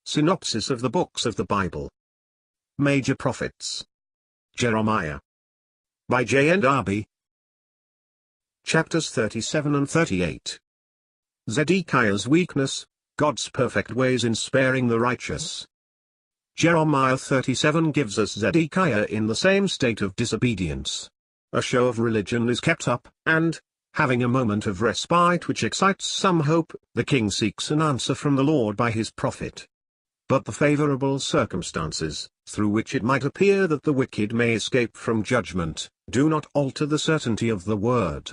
Synopsis of the books of the Bible. Major Prophets. Jeremiah. By JND Darby. Chapters 37 and 38. Zedekiah's weakness, God's perfect ways in sparing the righteous. Jeremiah 37 gives us Zedekiah in the same state of disobedience. A show of religion is kept up, and, having a moment of respite which excites some hope, the king seeks an answer from the Lord by his prophet. But the favorable circumstances, through which it might appear that the wicked may escape from judgment, do not alter the certainty of the word.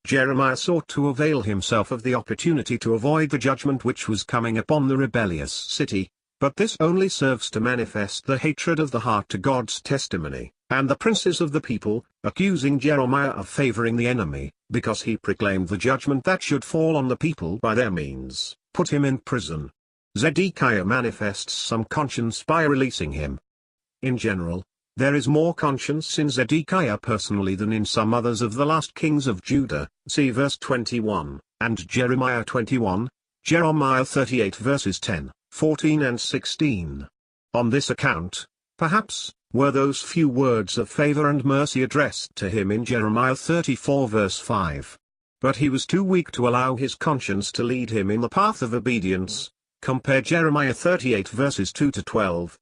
Jeremiah sought to avail himself of the opportunity to avoid the judgment which was coming upon the rebellious city, but this only serves to manifest the hatred of the heart to God's testimony, and the princes of the people, accusing Jeremiah of favoring the enemy, because he proclaimed the judgment that should fall on the people by their means, put him in prison. Zedekiah manifests some conscience by releasing him. In general, there is more conscience in Zedekiah personally than in some others of the last kings of Judah, see verse 21, and Jeremiah 21, Jeremiah 38 verses 10, 14 and 16. On this account, perhaps, were those few words of favor and mercy addressed to him in Jeremiah 34 verse 5. But he was too weak to allow his conscience to lead him in the path of obedience. Compare Jeremiah 38 verses 2 to 12.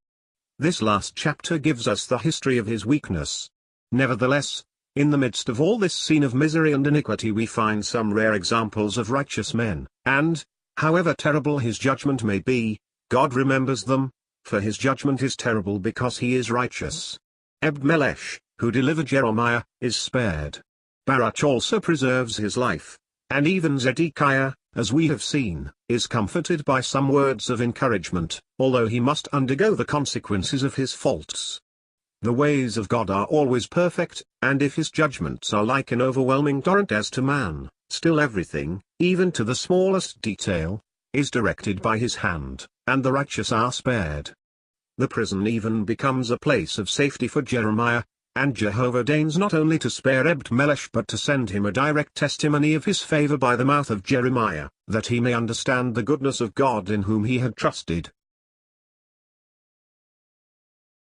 This last chapter gives us the history of his weakness. Nevertheless, in the midst of all this scene of misery and iniquity we find some rare examples of righteous men, and, however terrible his judgment may be, God remembers them, for his judgment is terrible because he is righteous. Ebed-melech, who delivered Jeremiah, is spared. Baruch also preserves his life, and even Zedekiah, as we have seen, is comforted by some words of encouragement, although he must undergo the consequences of his faults. The ways of God are always perfect, and if his judgments are like an overwhelming torrent as to man, still everything, even to the smallest detail, is directed by his hand, and the righteous are spared. The prison even becomes a place of safety for Jeremiah, and Jehovah deigns not only to spare Ebed-melech but to send him a direct testimony of his favor by the mouth of Jeremiah, that he may understand the goodness of God in whom he had trusted,